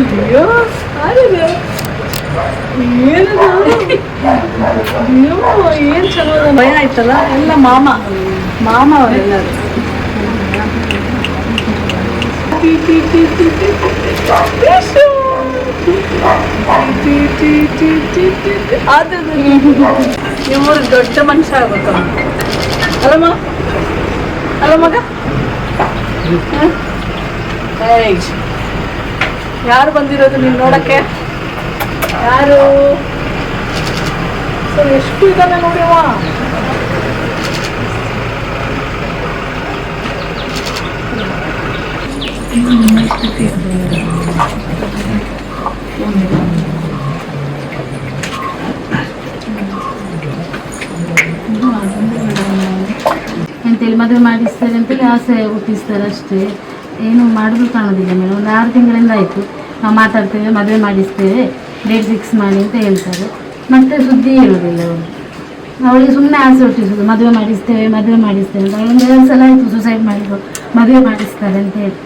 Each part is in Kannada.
ಅಯ್ಯೋ ಆಗಿದೆ ಏನದು ಅಯ್ಯೋ ಏನು ಚಲೋ ಭಯ ಆಯ್ತಲ್ಲ ಎಲ್ಲ ಮಾಮ ಅವರೆಲ್ಲರೂ ಇವರು ದೊಡ್ಡ ಮನುಷ್ಯ ಆಗ್ಬೇಕು ಅಲ್ಲ ಮಗ ಯಾರು ಬಂದಿರೋದು ನೀನು ನೋಡಕ್ಕೆ ಯಾರು ಸರ್ ಎಷ್ಟು ಇದ್ದಾನೆ ನೋಡಿವ ಅಂತೇಳಿ ಮದುವೆ ಮಾಡಿಸ್ತಾರೆ ಅಂತೇಳಿ ಆಸೆ ಹುಟ್ಟಿಸ್ತಾರೆ ಅಷ್ಟೇ, ಏನು ಮಾಡಿದ್ರು ಕಾಣೋದಿಲ್ಲ ಮೇಡಮ್. ಒಂದು 6 ತಿಂಗಳಿಂದ ಆಯಿತು ನಾವು ಮಾತಾಡ್ತೇವೆ, ಮದುವೆ ಮಾಡಿಸ್ತೇವೆ, ಡೇಟ್ ಫಿಕ್ಸ್ ಮಾಡಿ ಅಂತ ಹೇಳ್ತಾರೆ, ಮತ್ತೆ ಸುದ್ದಿ ಹೇಳೋದಿಲ್ಲ ಅವರು. ಅವಳಿಗೆ ಸುಮ್ಮನೆ ಆಸೆ ಹುಟ್ಟಿಸೋದು, ಮದುವೆ ಮಾಡಿಸ್ತೇವೆ ಅಂತ. ಅವಳೊಂದು 2 ಸಲ ಆಯಿತು ಸುಸೈಡ್ ಮಾಡಿದ್ರು, ಮದುವೆ ಮಾಡಿಸ್ತಾರೆ ಅಂತ ಹೇಳಿ.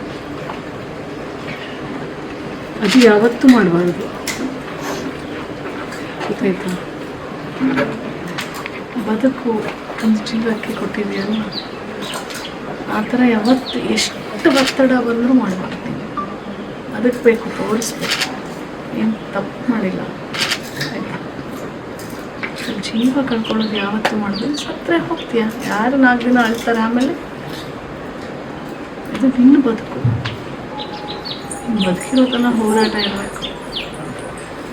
ಅದು ಯಾವತ್ತೂ ಮಾಡಬಾರ್ದು, ಗೊತ್ತಾಯ್ತಾ? ಬದುಕು ಒಂದು ಜೀವಕ್ಕೆ ಕೊಟ್ಟಿದೆಯಲ್ಲ, ಆ ಥರ ಯಾವತ್ತು ಎಷ್ಟು ಒತ್ತಡ ಬಂದರೂ ಮಾಡಬಾರ್ದು. ಅದಕ್ಕೆ ಬೇಕು ತೋರಿಸ್ಬೇಕು, ಏನು ತಪ್ಪು ಮಾಡಿಲ್ಲ ಆಯಿತಾ? ಜೀವ ಕಳ್ಕೊಳ್ಳೋದು ಯಾವತ್ತೂ ಮಾಡಿದ್ರೆ ಸತ್ತರೆ ಹೋಗ್ತೀಯ, ಯಾರು 4 ದಿನ ಅಳ್ತಾರೆ, ಆಮೇಲೆ ಇದು ಇನ್ನು ಬದುಕು. ಬದುಕಿರೋದನ್ನ ಹೋರಾಟ ಇರಬೇಕು.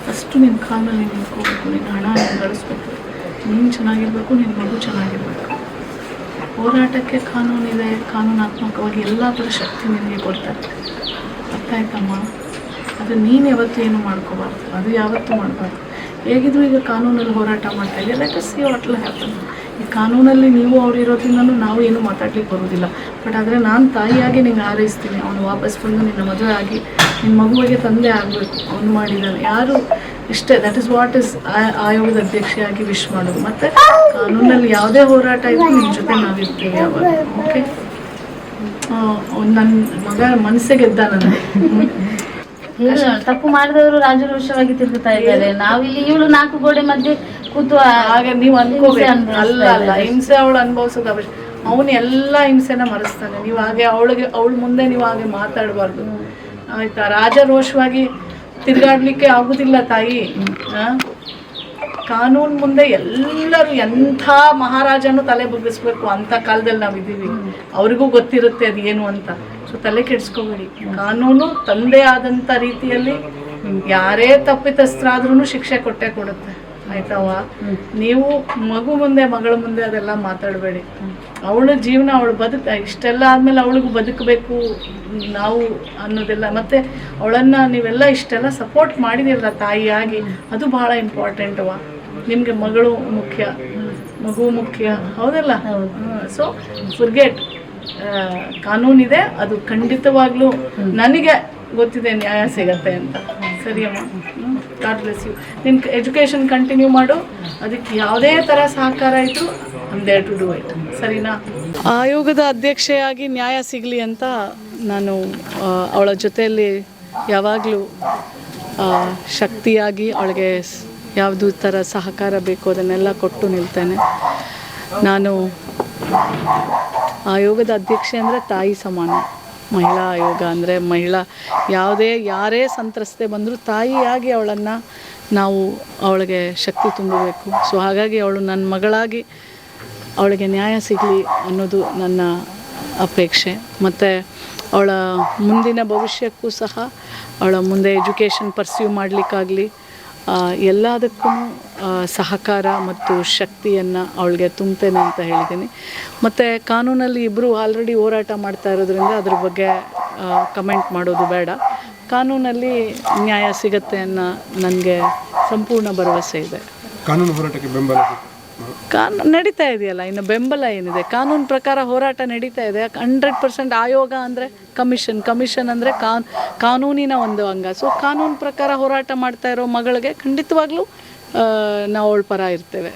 ಫಸ್ಟು ನಿನ್ನ ಕಾಲಲ್ಲಿ ನಿಂತ್ಕೋಬೇಕು, ನಿನ್ನ ಹಣ ನೀನು ಗಳಿಸ್ಬೇಕು, ನೀನು ಚೆನ್ನಾಗಿರ್ಬೇಕು, ನಿನ್ನ ಮಗು ಚೆನ್ನಾಗಿರ್ಬೇಕು. ಹೋರಾಟಕ್ಕೆ ಕಾನೂನಿದೆ, ಕಾನೂನಾತ್ಮಕವಾಗಿ ಎಲ್ಲ ಥರ ಶಕ್ತಿ ನಿನಗೆ ಕೊಡ್ತಾರೆ, ಅರ್ಥ ಆಯ್ತಮ್ಮ? ಅದು ನೀನು ಯಾವತ್ತೂ ಏನು ಮಾಡ್ಕೋಬಾರ್ದು, ಅದು ಯಾವತ್ತೂ ಮಾಡಬಾರ್ದು. ಹೇಗಿದ್ರು ಈಗ ಕಾನೂನಲ್ಲಿ ಹೋರಾಟ ಮಾಡ್ತಾ ಇದೆಯಾ, let us see what will happen. ಈ ಕಾನೂನಲ್ಲಿ ನೀವು ಅವ್ರು ಇರೋದ್ರಿಂದನೂ ನಾವು ಏನು ಮಾತಾಡ್ಲಿಕ್ಕೆ ಬರೋದಿಲ್ಲ. ಬಟ್ ಆದರೆ ನಾನು ತಾಯಿಯಾಗಿ ನಿಂಗೆ ಹಾರೈಸ್ತೀನಿ, ಅವನು ವಾಪಸ್ ಬಂದು ನಿನ್ನ ಮದುವೆ ಆಗಿ ನಿನ್ನ ಮಗುವಿಗೆ ತಂದೆ ಆಗಬೇಕು. ಅವನು ಮಾಡಿದ್ದಾನೆ, ಯಾರು ಇಷ್ಟೇ. ದಟ್ ಇಸ್ ವಾಟ್ ಇಸ್ ಆಯೋಗದ ಅಧ್ಯಕ್ಷೆಯಾಗಿ ವಿಶ್ ಮಾಡೋದು. ಮತ್ತು ಕಾನೂನಲ್ಲಿ ಯಾವುದೇ ಹೋರಾಟ ಇದ್ರೂ ನಿಮ್ಮ ಜೊತೆ ನಾವಿರ್ತೀವಿ ಯಾವಾಗ. ಓಕೆ, ನನ್ನ ಮಗ ಮನಸ್ಸಿಗೆ ಗೆದ್ದ ನನಗೆ. ತಪ್ಪು ಮಾಡಿದವರು ರಾಜರೋಷವಾಗಿ ತಿರುಗುತ್ತಾ ಇದ್ದಾರೆ, ನಾವಿಲ್ಲಿ ಇವಳು 4 ಗೋಡೆ ಮಧ್ಯೆ ಕೂತು ಹಾಗೆ ನೀವು ಅನ್ಕೋಬೇಕು. ಅಲ್ಲ ಹಿಂಸೆ ಅವಳು ಅನುಭವಿಸೋದು ಅವಶ್ಯ. ಅವನು ಎಲ್ಲ ಹಿಂಸೆನ ಮರೆಸ್ತಾನೆ. ನೀವು ಹಾಗೆ ಅವಳ ಮುಂದೆ ನೀವು ಹಾಗೆ ಮಾತಾಡಬಾರ್ದು, ಆಯ್ತಾ? ರಾಜರೋಷವಾಗಿ ತಿರುಗಾಡ್ಲಿಕ್ಕೆ ಆಗುದಿಲ್ಲ ತಾಯಿ. ಕಾನೂನು ಮುಂದೆ ಎಲ್ಲರೂ ಎಂಥ ಮಹಾರಾಜನೂ ತಲೆ ಬಗ್ಗಿಸ್ಬೇಕು, ಅಂಥ ಕಾಲದಲ್ಲಿ ನಾವಿದ್ದೀವಿ. ಅವ್ರಿಗೂ ಗೊತ್ತಿರುತ್ತೆ ಅದು ಏನು ಅಂತ. ಸೊ ತಲೆ ಕೆಡಿಸ್ಕೋಬೇಡಿ. ಕಾನೂನು ತಂದೆ ಆದಂಥ ರೀತಿಯಲ್ಲಿ ಯಾರೇ ತಪ್ಪಿತಸ್ಥರಾದ್ರೂ ಶಿಕ್ಷೆ ಕೊಟ್ಟೇ ಕೊಡುತ್ತೆ, ಆಯ್ತವ? ನೀವು ಮಗು ಮುಂದೆ, ಮಗಳ ಮುಂದೆ ಅದೆಲ್ಲ ಮಾತಾಡಬೇಡಿ. ಅವಳ ಜೀವನ, ಅವಳು ಇಷ್ಟೆಲ್ಲ ಆದಮೇಲೆ ಅವಳಿಗೂ ಬದುಕಬೇಕು ನಾವು ಅನ್ನೋದೆಲ್ಲ. ಮತ್ತು ಅವಳನ್ನು ನೀವೆಲ್ಲ ಇಷ್ಟೆಲ್ಲ ಸಪೋರ್ಟ್ ಮಾಡಿದಿರಲ್ಲ ತಾಯಿಯಾಗಿ, ಅದು ಭಾಳ ಇಂಪಾರ್ಟೆಂಟವ. ನಿಮಗೆ ಮಗಳು ಮುಖ್ಯ, ಮಗು ಮುಖ್ಯ, ಹೌದಲ್ಲ? ಸೊ ಫರ್ಗೆಟ್, ಕಾನೂನಿದೆ, ಅದು ಖಂಡಿತವಾಗ್ಲೂ ನನಗೆ ಗೊತ್ತಿದೆ ನ್ಯಾಯ ಸಿಗತ್ತೆ ಅಂತ. ಸರಿಯಮ್ಮ, ಗಾಡ್ ಬ್ಲೆಸ್ ಯು. ನಿನ್ನ ಎಜುಕೇಷನ್ ಕಂಟಿನ್ಯೂ ಮಾಡು, ಅದಕ್ಕೆ ಯಾವುದೇ ಥರ ಸಹಕಾರ ಇತ್ತು I there to do it. ಸರಿನಾ? ಆಯೋಗದ ಅಧ್ಯಕ್ಷೆಯಾಗಿ ನ್ಯಾಯ ಸಿಗಲಿ ಅಂತ ನಾನು ಅವಳ ಜೊತೆಯಲ್ಲಿ ಯಾವಾಗಲೂ ಶಕ್ತಿಯಾಗಿ ಅವಳಿಗೆ ಯಾವುದು ಥರ ಸಹಕಾರ ಬೇಕು ಅದನ್ನೆಲ್ಲ ಕೊಟ್ಟು ನಿಲ್ತೇನೆ. ನಾನು ಆಯೋಗದ ಅಧ್ಯಕ್ಷೆ ಅಂದರೆ ತಾಯಿ ಸಮಾನ. ಮಹಿಳಾ ಆಯೋಗ ಅಂದರೆ ಯಾರೇ ಸಂತ್ರಸ್ತೆ ಬಂದರೂ ತಾಯಿಯಾಗಿ ಅವಳನ್ನು ನಾವು ಅವಳಿಗೆ ಶಕ್ತಿ ತುಂಬಬೇಕು. ಸೊ ಹಾಗಾಗಿ ಅವಳು ನನ್ನ ಮಗಳಾಗಿ ಅವಳಿಗೆ ನ್ಯಾಯ ಸಿಗಲಿ ಅನ್ನೋದು ನನ್ನ ಅಪೇಕ್ಷೆ. ಮತ್ತು ಅವಳ ಮುಂದಿನ ಭವಿಷ್ಯಕ್ಕೂ ಸಹ ಅವಳ ಮುಂದೆ ಎಜುಕೇಷನ್ ಪರ್ಸ್ಯೂ ಮಾಡಲಿಕ್ಕಾಗಲಿ ಎಲ್ಲದಕ್ಕೂ ಸಹಕಾರ ಮತ್ತು ಶಕ್ತಿಯನ್ನು ಅವಳಿಗೆ ತುಂಬ್ತೇನೆ ಅಂತ ಹೇಳಿದ್ದೀನಿ. ಮತ್ತು ಕಾನೂನಲ್ಲಿ ಇಬ್ಬರು ಆಲ್ರೆಡಿ ಹೋರಾಟ ಮಾಡ್ತಾ ಇರೋದ್ರಿಂದ ಅದ್ರ ಬಗ್ಗೆ ಕಮೆಂಟ್ ಮಾಡೋದು ಬೇಡ. ಕಾನೂನಲ್ಲಿ ನ್ಯಾಯ ಸಿಗತ್ತೆ ಅನ್ನೋ ನನಗೆ ಸಂಪೂರ್ಣ ಭರವಸೆ ಇದೆ. ಕಾನೂನು ಹೋರಾಟಕ್ಕೆ ಬೆಂಬಲ ನಡೀತಾ ಇದೆಯಲ್ಲ, ಇನ್ನು ಬೆಂಬಲ ಏನಿದೆ? ಕಾನೂನು ಪ್ರಕಾರ ಹೋರಾಟ ನಡೀತಾ ಇದೆ. 100% ಆಯೋಗ ಅಂದರೆ ಕಮಿಷನ್ ಅಂದರೆ ಕಾನೂನಿನ ಒಂದು ಅಂಗ. ಸೊ ಕಾನೂನು ಪ್ರಕಾರ ಹೋರಾಟ ಮಾಡ್ತಾ ಇರೋ ಮಗಳಿಗೆ ಖಂಡಿತವಾಗ್ಲೂ ನಾವು ಅವಳ ಪರ ಇರ್ತೇವೆ.